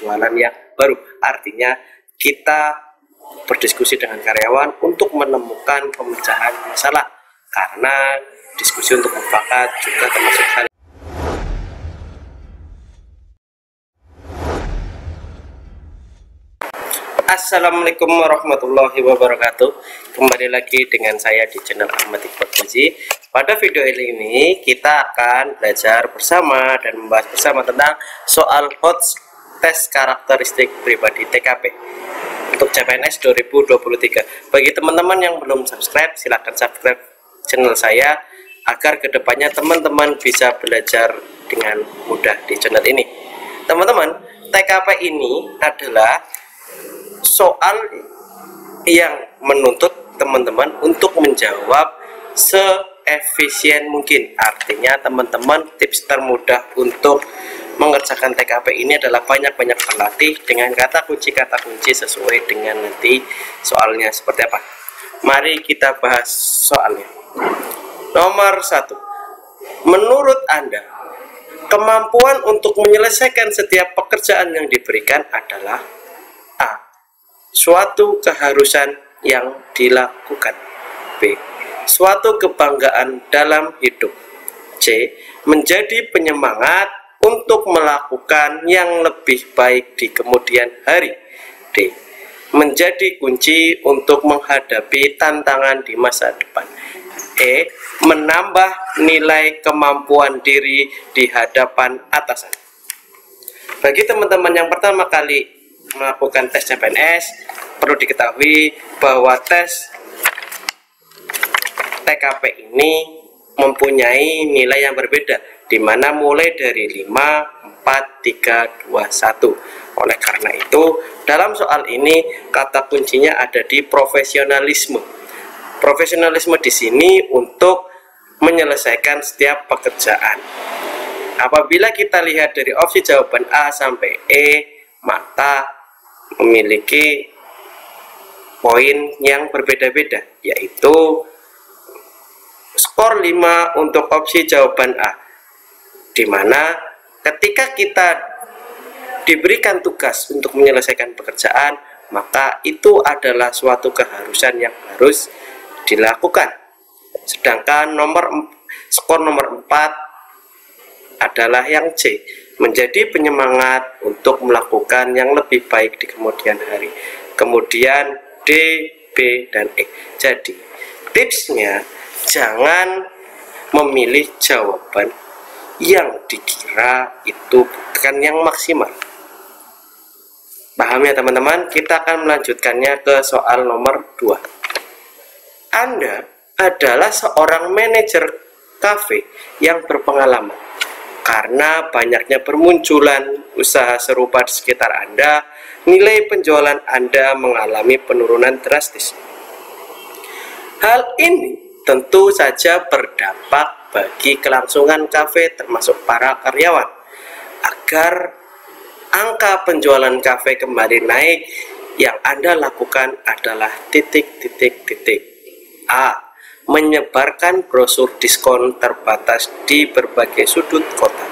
penjualan yang baru. Artinya kita berdiskusi dengan karyawan untuk menemukan pemecahan masalah, karena diskusi untuk mufakat juga termasuk hal. Assalamualaikum warahmatullahi wabarakatuh. Kembali lagi dengan saya di channel Ahmad Iqbal Fauzi. Pada video ini kita akan belajar bersama dan membahas bersama tentang soal HOTS tes karakteristik pribadi TKP untuk CPNS 2023. Bagi teman-teman yang belum subscribe, silahkan subscribe channel saya agar kedepannya teman-teman bisa belajar dengan mudah di channel ini. Teman-teman, TKP ini adalah soal yang menuntut teman-teman untuk menjawab seefisien mungkin. Artinya teman-teman, tips termudah untuk mengerjakan TKP ini adalah banyak-banyak berlatih dengan kata kunci sesuai dengan nanti soalnya seperti apa. Mari kita bahas soalnya. Nomor 1, menurut Anda kemampuan untuk menyelesaikan setiap pekerjaan yang diberikan adalah A, suatu keharusan yang dilakukan. B, suatu kebanggaan dalam hidup. C, menjadi penyemangat untuk melakukan yang lebih baik di kemudian hari. D, menjadi kunci untuk menghadapi tantangan di masa depan. E, menambah nilai kemampuan diri di hadapan atasan. Bagi teman-teman yang pertama kali melakukan tes CPNS, perlu diketahui bahwa tes TKP ini mempunyai nilai yang berbeda, di mana mulai dari 5, 4, 3, 2, 1. Oleh karena itu, dalam soal ini kata kuncinya ada di profesionalisme. Profesionalisme di sini untuk menyelesaikan setiap pekerjaan. Apabila kita lihat dari opsi jawaban A sampai E, maka memiliki poin yang berbeda-beda, yaitu skor 5 untuk opsi jawaban A, di mana ketika kita diberikan tugas untuk menyelesaikan pekerjaan, maka itu adalah suatu keharusan yang harus dilakukan. Sedangkan skor nomor 4 adalah yang C, menjadi penyemangat untuk melakukan yang lebih baik di kemudian hari. Kemudian D, B, dan E. Jadi tipsnya, jangan memilih jawaban yang dikira itu bukan yang maksimal. Paham ya teman-teman? Kita akan melanjutkannya ke soal nomor 2. Anda adalah seorang manajer kafe yang berpengalaman. Karena banyaknya bermunculan usaha serupa di sekitar Anda, nilai penjualan Anda mengalami penurunan drastis. Hal ini tentu saja berdampak bagi kelangsungan kafe termasuk para karyawan. Agar angka penjualan kafe kembali naik, yang Anda lakukan adalah A, menyebarkan brosur diskon terbatas di berbagai sudut kota.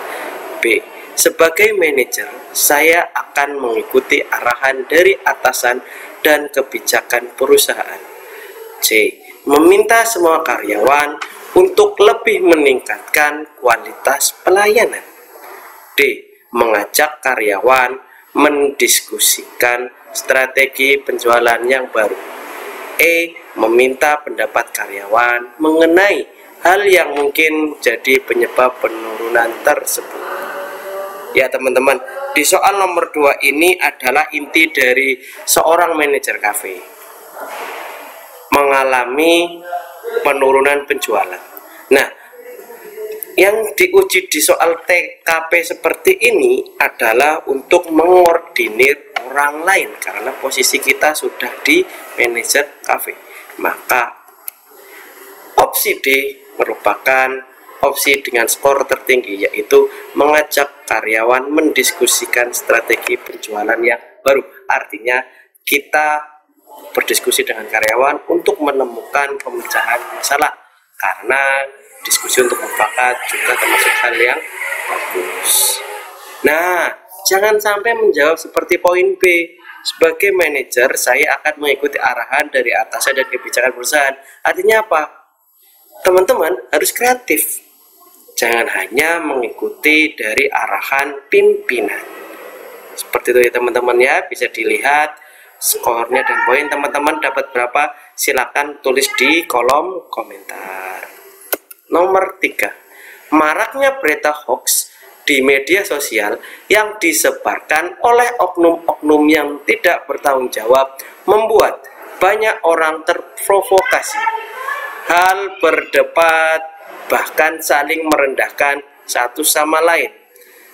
B, sebagai manajer, saya akan mengikuti arahan dari atasan dan kebijakan perusahaan. C, meminta semua karyawan untuk lebih meningkatkan kualitas pelayanan. D, mengajak karyawan mendiskusikan strategi penjualan yang baru. E, meminta pendapat karyawan mengenai hal yang mungkin jadi penyebab penurunan tersebut. Ya teman-teman, di soal nomor 2 ini adalah inti dari seorang manajer kafe mengalami penurunan penjualan. Nah, yang diuji di soal TKP seperti ini adalah untuk mengordinir orang lain, karena posisi kita sudah di manajer kafe. Maka opsi D merupakan opsi dengan skor tertinggi, yaitu mengajak karyawan mendiskusikan strategi penjualan yang baru. Artinya kita berdiskusi dengan karyawan untuk menemukan pemecahan masalah, karena diskusi untuk mufakat juga termasuk hal yang bagus. Nah, Jangan sampai menjawab seperti poin B. Sebagai manajer, saya akan mengikuti arahan dari atasan dan kebijakan perusahaan. Artinya apa? Teman-teman harus kreatif. Jangan hanya mengikuti dari arahan pimpinan. Seperti itu ya teman-teman ya. Bisa dilihat skornya dan poin teman-teman dapat berapa. Silakan tulis di kolom komentar. Nomor 3. Maraknya berita hoax di media sosial yang disebarkan oleh oknum-oknum yang tidak bertanggung jawab membuat banyak orang terprovokasi. Hal berdebat bahkan saling merendahkan satu sama lain.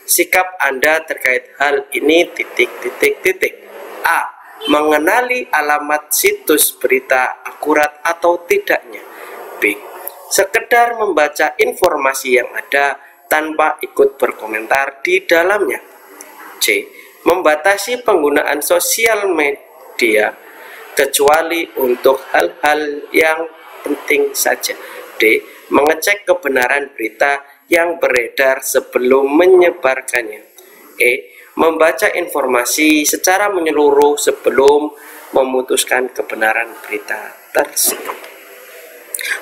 Sikap Anda terkait hal ini A. Mengenali alamat situs berita akurat atau tidaknya. B. Sekedar membaca informasi yang ada tanpa ikut berkomentar di dalamnya. C. Membatasi penggunaan sosial media kecuali untuk hal-hal yang penting saja. D. Mengecek kebenaran berita yang beredar sebelum menyebarkannya. E. Membaca informasi secara menyeluruh sebelum memutuskan kebenaran berita tersebut.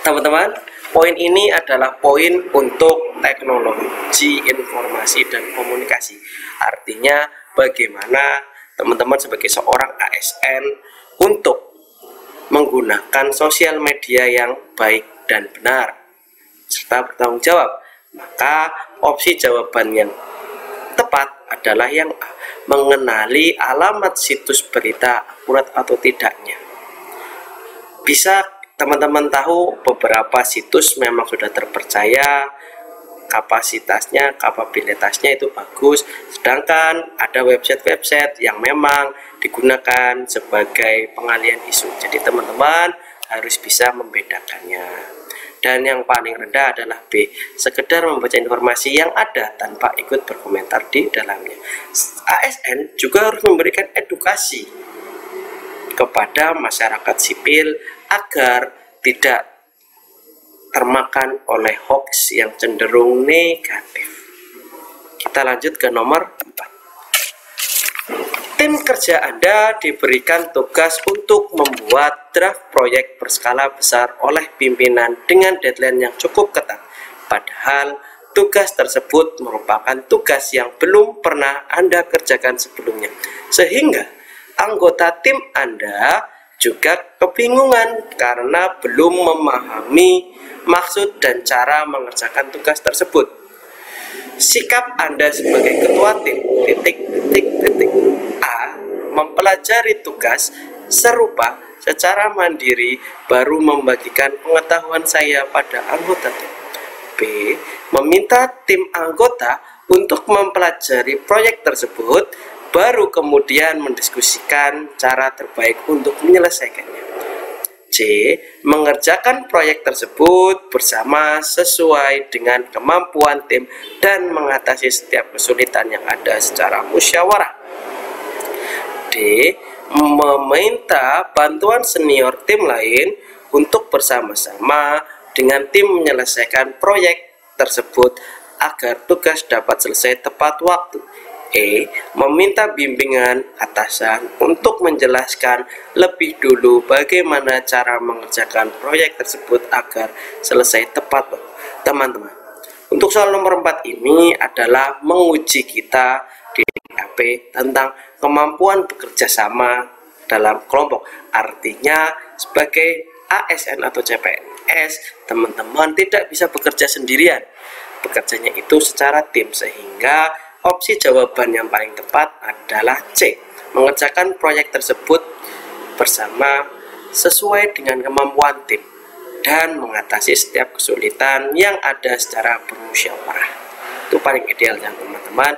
Teman-teman, poin ini adalah poin untuk teknologi informasi dan komunikasi. Artinya bagaimana teman-teman sebagai seorang ASN untuk menggunakan sosial media yang baik dan benar serta bertanggung jawab. Maka opsi jawaban yang tepat adalah yang A. Mengenali alamat situs berita akurat atau tidaknya. Bisa teman-teman tahu beberapa situs memang sudah terpercaya, kapabilitasnya itu bagus, sedangkan ada website-website yang memang digunakan sebagai pengalian isu. Jadi teman-teman harus bisa membedakannya. Dan yang paling rendah adalah B. Sekedar membaca informasi yang ada tanpa ikut berkomentar di dalamnya. ASN juga harus memberikan edukasi kepada masyarakat sipil agar tidak termakan oleh hoax yang cenderung negatif. Kita lanjut ke nomor 4. Tim kerja Anda diberikan tugas untuk membuat draft proyek berskala besar oleh pimpinan dengan deadline yang cukup ketat. Padahal tugas tersebut merupakan tugas yang belum pernah Anda kerjakan sebelumnya. Sehingga anggota tim Anda juga kebingungan karena belum memahami maksud dan cara mengerjakan tugas tersebut. Sikap Anda sebagai ketua tim A. Mempelajari tugas serupa secara mandiri baru membagikan pengetahuan saya pada anggota tim. B. Meminta tim anggota untuk mempelajari proyek tersebut baru kemudian mendiskusikan cara terbaik untuk menyelesaikannya. C. Mengerjakan proyek tersebut bersama sesuai dengan kemampuan tim dan mengatasi setiap kesulitan yang ada secara musyawarah. D. Meminta bantuan senior tim lain untuk bersama-sama dengan tim menyelesaikan proyek tersebut agar tugas dapat selesai tepat waktu. E. Meminta bimbingan atasan untuk menjelaskan lebih dulu bagaimana cara mengerjakan proyek tersebut agar selesai tepat waktu. Teman-teman, untuk soal nomor 4 ini adalah menguji kita di DAP tentang kemampuan bekerja sama dalam kelompok. Artinya sebagai ASN atau CPNS, teman-teman tidak bisa bekerja sendirian. Bekerjanya itu secara tim, sehingga opsi jawaban yang paling tepat adalah C. Mengerjakan proyek tersebut bersama sesuai dengan kemampuan tim dan mengatasi setiap kesulitan yang ada secara bermusyawarah. Itu paling ideal ya teman-teman.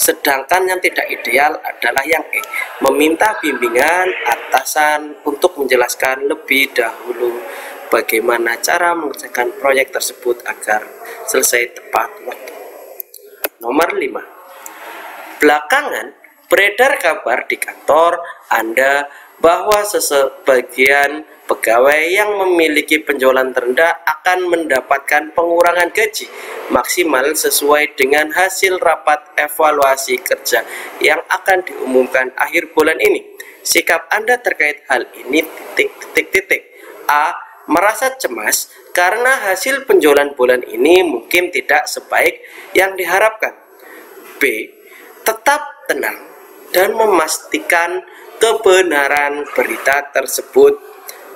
Sedangkan yang tidak ideal adalah yang E. Meminta bimbingan atasan untuk menjelaskan lebih dahulu bagaimana cara mengerjakan proyek tersebut agar selesai tepat waktu. Nomor 5. Belakangan beredar kabar di kantor Anda bahwa sebagian pegawai yang memiliki penjualan terendah akan mendapatkan pengurangan gaji maksimal sesuai dengan hasil rapat evaluasi kerja yang akan diumumkan akhir bulan ini. Sikap Anda terkait hal ini A. Merasa cemas karena hasil penjualan bulan ini mungkin tidak sebaik yang diharapkan. B. Tetap tenang dan memastikan kebenaran berita tersebut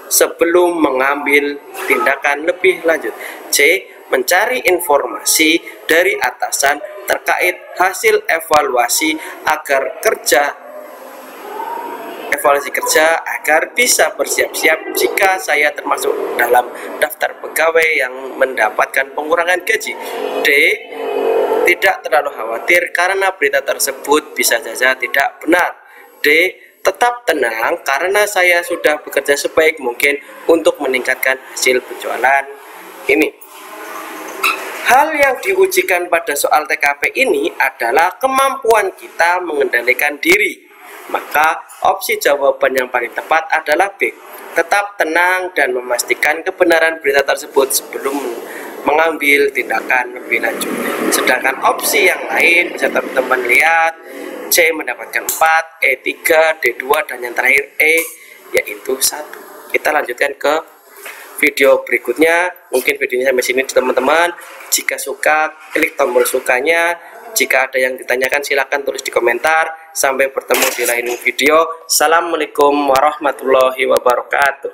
sebelum mengambil tindakan lebih lanjut. C. Mencari informasi dari atasan terkait hasil evaluasi kerja agar bisa bersiap-siap jika saya termasuk dalam daftar pegawai yang mendapatkan pengurangan gaji. D. Tidak terlalu khawatir karena berita tersebut bisa saja tidak benar. D. Tetap tenang karena saya sudah bekerja sebaik mungkin untuk meningkatkan hasil penjualan ini. Hal yang diujikan pada soal TKP ini adalah kemampuan kita mengendalikan diri. Maka opsi jawaban yang paling tepat adalah B. Tetap tenang dan memastikan kebenaran berita tersebut sebelum mengambil tindakan lebih lanjut. Sedangkan opsi yang lain bisa teman-teman lihat, C mendapatkan 4, E 3, D 2, dan yang terakhir E yaitu 1. Kita lanjutkan ke video berikutnya. Mungkin videonya sampai sini teman-teman. Jika suka, klik tombol sukanya. Jika ada yang ditanyakan silahkan tulis di komentar. Sampai bertemu di lain video. Assalamualaikum warahmatullahi wabarakatuh.